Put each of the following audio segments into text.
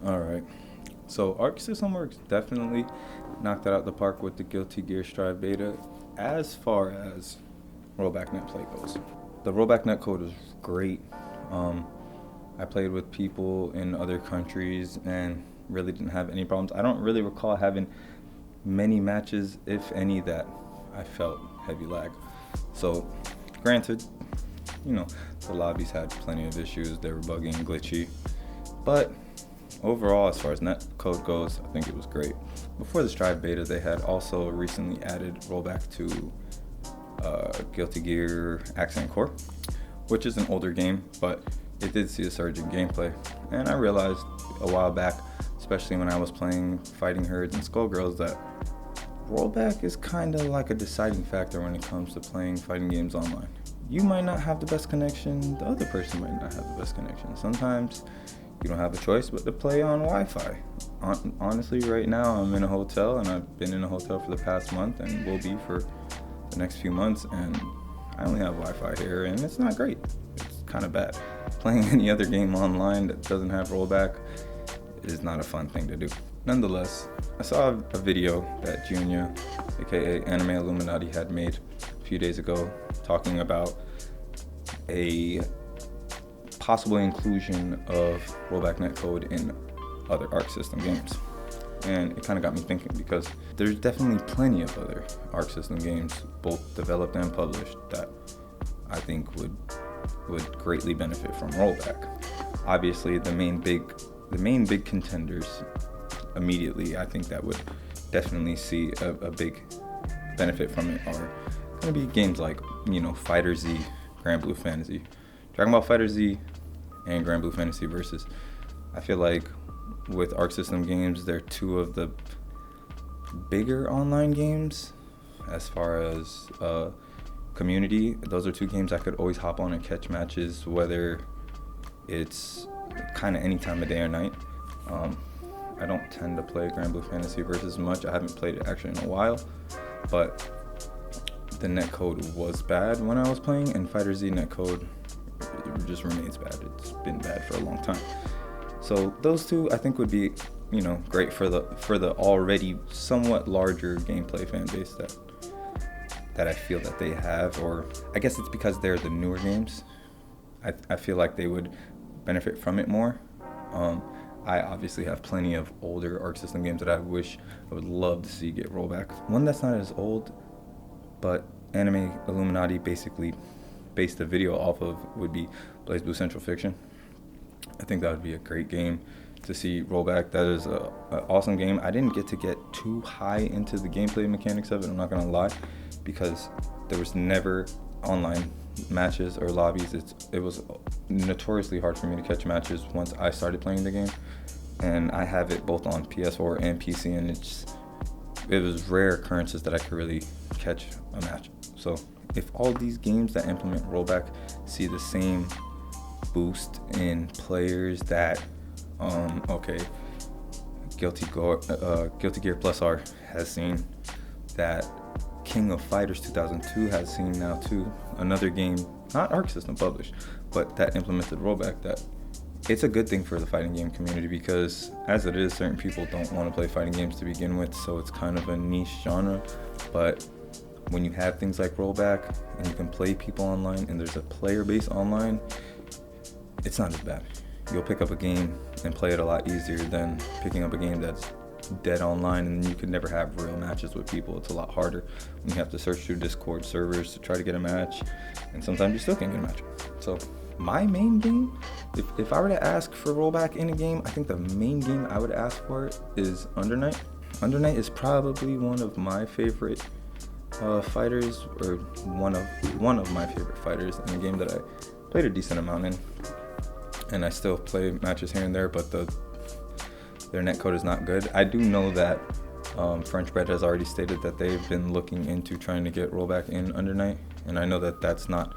All right. So Arc System Works definitely knocked it out the park with the Guilty Gear Strive beta as far as rollback netplay goes. The rollback netcode was great. Um, I played with people in other countries and really didn't have any problems. I don't really recall having many matches, if any, that I felt heavy lag. So, granted, you know, the lobbies had plenty of issues. They were buggy and glitchy. But overall, as far as netcode goes, I think it was great. Before the Strive beta, they had also recently added rollback to Guilty Gear Accent Core, which is an older game, but it did see a surge in gameplay. And I realized a while back, especially when I was playing Fighting Herds and Skullgirls, that rollback is kind of like a deciding factor when it comes to playing fighting games online. You might not have the best connection, the other person might not have the best connection. Sometimes you don't have a choice but to play on Wi-Fi. Honestly, right now I'm in a hotel, and I've been in a hotel for the past month and will be for the next few months, and I only have Wi-Fi here, and it's not great. It's kind of bad. Playing any other game online that doesn't have rollback is not a fun thing to do. Nonetheless, I saw a video that Junya, aka Anime Illuminati, had made a few days ago talking about a possible inclusion of rollback netcode in other Arc System games. And it kind of got me thinking, because there's definitely plenty of other Arc System games, both developed and published, that I think would greatly benefit from rollback. Obviously, the main big contenders immediately, I think that would definitely see a big benefit from it, are going to be games like, Fighter Z, Grand Blue Fantasy. Talking about Fighter Z and Grand Blue Fantasy versus, I feel like with Arc System games, they're two of the bigger online games as far as community. Those are two games I could always hop on and catch matches, whether it's kind of any time of day or night. I don't tend to play Grand Blue Fantasy versus much. I haven't played it actually in a while, but the netcode was bad when I was playing, and Fighter Z netcode, it just remains bad. It's been bad for a long time. So those two I think would be, great for the already somewhat larger gameplay fan base that I feel that they have, or I guess it's because they're the newer games. I feel like they would benefit from it more. I obviously have plenty of older Arc System games that I would love to see get rollback. One that's not as old, but Anime Illuminati basically based the video off of, would be BlazBlue Central Fiction. I think that would be a great game to see rollback. That is an awesome game. I didn't get too high into the gameplay mechanics of it, I'm not gonna lie, because there was never online matches or lobbies. It was notoriously hard for me to catch matches once I started playing the game, and I have it both on PS4 and PC, and it was rare occurrences that I could really catch a match. So if all these games that implement rollback see the same boost in players that Guilty Gear Plus R has seen, that King of Fighters 2002 has seen now too, another game, not Arc System published, but that implemented rollback, that it's a good thing for the fighting game community, because as it is, certain people don't want to play fighting games to begin with, so it's kind of a niche genre. But when you have things like rollback and you can play people online and there's a player base online, it's not as bad. You'll pick up a game and play it a lot easier than picking up a game that's dead online, and you could never have real matches with people. It's a lot harder when you have to search through Discord servers to try to get a match, and sometimes you still can't get a match. So my main game, if I were to ask for rollback in a game, I think the main game I would ask for is Under Night. Under Night is probably one of my favorite fighters, or one of my favorite fighters in a game that I played a decent amount in, and I still play matches here and there, but their netcode is not good. I do know that French Bread has already stated that they've been looking into trying to get rollback in Under Night, and I know that that's not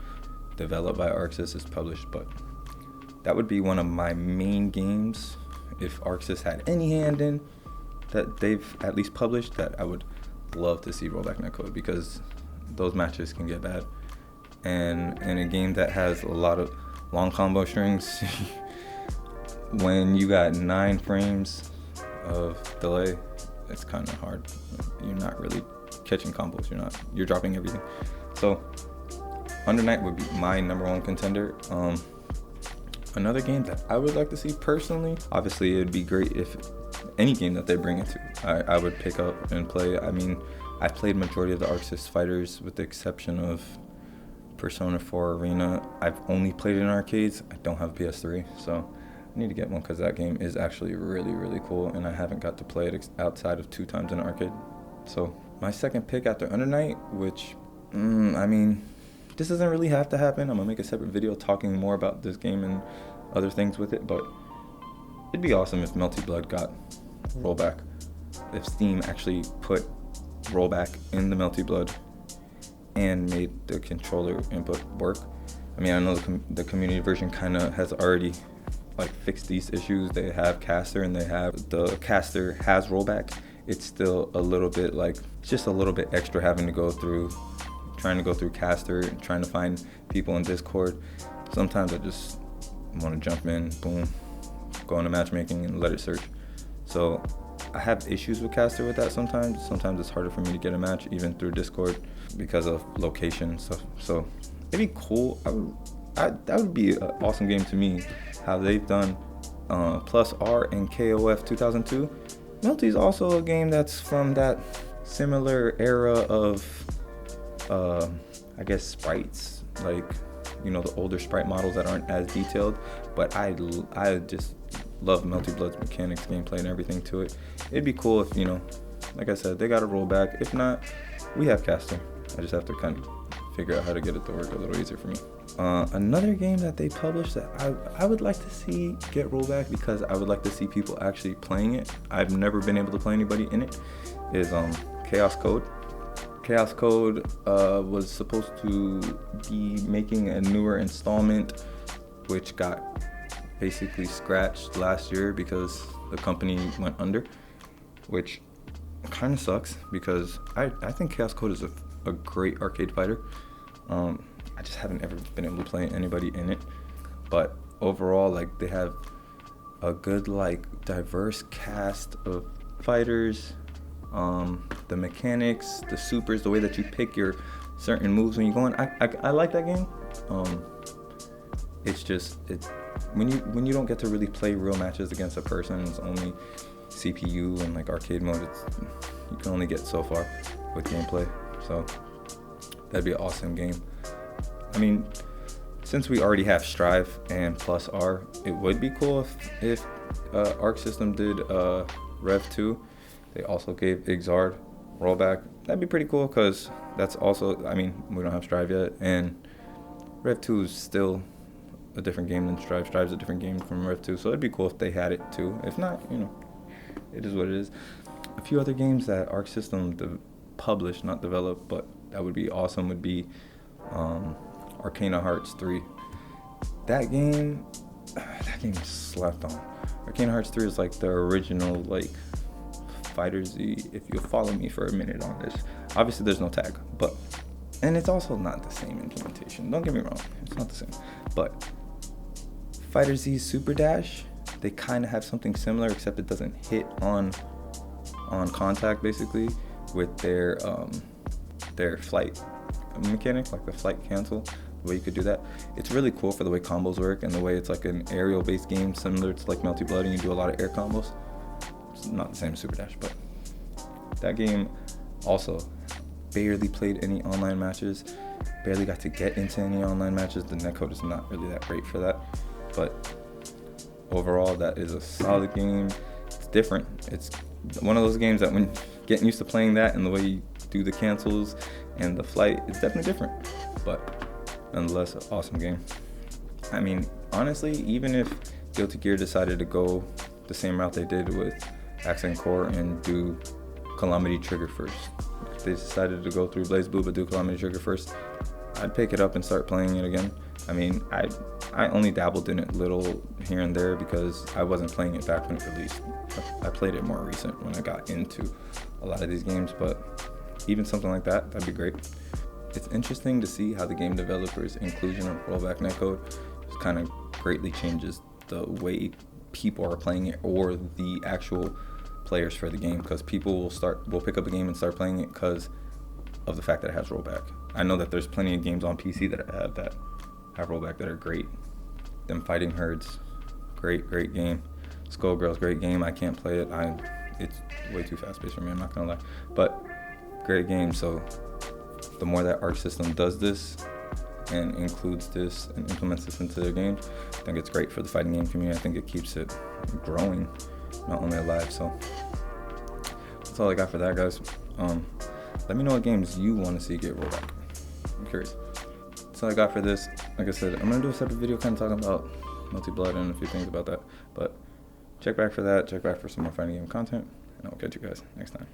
developed by ArcSys, it's published, but that would be one of my main games if ArcSys had any hand in that they've at least published, that I would love to see rollback netcode, because those matches can get bad. And in a game that has a lot of long combo strings, when you got 9 frames of delay, it's kind of hard. You're not really catching combos. You're dropping everything. So Under Night would be my number 1 contender. Another game that I would like to see personally, obviously it'd be great if any game that they bring it to, I would pick up and play. I mean, I've played majority of the Arc Sys fighters with the exception of Persona 4 Arena. I've only played it in arcades. I don't have a PS3, so I need to get one because that game is actually really, really cool, and I haven't got to play it outside of 2 times in an arcade. So my second pick after Under Night, which, I mean, this doesn't really have to happen. I'm going to make a separate video talking more about this game and other things with it, but it'd be awesome if Melty Blood got Rollback. If Steam actually put Rollback in the Melty Blood and made the controller input work. I mean, I know the community version kind of has already fixed these issues. They have caster and the caster has Rollback. It's still a little bit just a little bit extra having to go through caster and trying to find people in Discord. Sometimes I just want to jump in, boom, go into matchmaking and let it search. So I have issues with caster with that sometimes. Sometimes it's harder for me to get a match even through Discord because of location and stuff. So it'd be cool. That would be an awesome game to me, how they've done Plus R and KOF 2002. Melty is also a game that's from that similar era of I guess sprites, the older sprite models that aren't as detailed, but I just love Melty Blood's mechanics, gameplay, and everything to it. It'd be cool if, like I said, they got a Rollback. If not, we have caster. I just have to kind of figure out how to get it to work a little easier for me. Another game that they published that I would like to see get Rollback because I would like to see people actually playing it. I've never been able to play anybody in it, is Chaos Code. Chaos Code was supposed to be making a newer installment, which got basically scratched last year because the company went under, which kind of sucks because I think Chaos Code is a great arcade fighter. I just haven't ever been able to play anybody in it, but overall, they have a good diverse cast of fighters. The mechanics, the supers, the way that you pick your certain moves when you go in, I like that game. It's just when you don't get to really play real matches against a person, it's only CPU and arcade mode. You can only get so far with gameplay. So that'd be an awesome game. I mean, since we already have Strive and Plus R, it would be cool if Arc System did Rev 2. They also gave Exard Rollback. That'd be pretty cool because that's also, I mean, we don't have Strive yet, and Rev 2 is still a different game than Strive. Strive's a different game from Rev 2, so it'd be cool if they had it too. If not, it is what it is. A few other games that Arc System published, not developed, but that would be awesome would be Arcana Hearts 3. That game is slept on. Arcana Hearts 3 is the original Fighter Z. If you'll follow me for a minute on this, obviously there's no tag, and it's also not the same implementation. Don't get me wrong, it's not the same. But Fighter Z Super Dash, they kind of have something similar, except it doesn't hit on contact basically with their flight mechanic, the flight cancel. The way you could do that, it's really cool for the way combos work and the way it's an aerial based game similar to Melty Blood, and you do a lot of air combos. It's not the same as Super Dash, but that game also barely played any online matches, barely got to get into any online matches. The netcode is not really that great for that, but overall that is a solid game. It's different. It's one of those games that when getting used to playing that and the way you do the cancels and the flight, it's definitely different, but nonetheless, an awesome game. I mean, honestly, even if Guilty Gear decided to go the same route they did with Accent Core and do Calamity Trigger first, if they decided to go through Blaze Blue but do Calamity Trigger first, I'd pick it up and start playing it again. I mean, I only dabbled in it little here and there because I wasn't playing it back when it released. I played it more recent when I got into a lot of these games, but even something like that, that'd be great. It's interesting to see how the game developers' inclusion of rollback netcode just kind of greatly changes the way people are playing it or the actual players for the game, because people will pick up a game and start playing it because of the fact that it has rollback. I know that there's plenty of games on PC that have rollback that are great. Them Fighting Herds, great game. Skullgirls, great game. I can't play it. It's way too fast paced for me, I'm not gonna lie. But great game. So the more that Arc System does this and includes this and implements this into their game, I think it's great for the fighting game community. I think it keeps it growing, not only alive. So that's all I got for that, guys. Let me know what games you want to see get rolled back. I'm curious. That's all I got for this. Like I said, I'm gonna do a separate video kind of talking about Multi-Blood and a few things about that. But check back for that. Check back for some more fighting game content, and I'll catch you guys next time.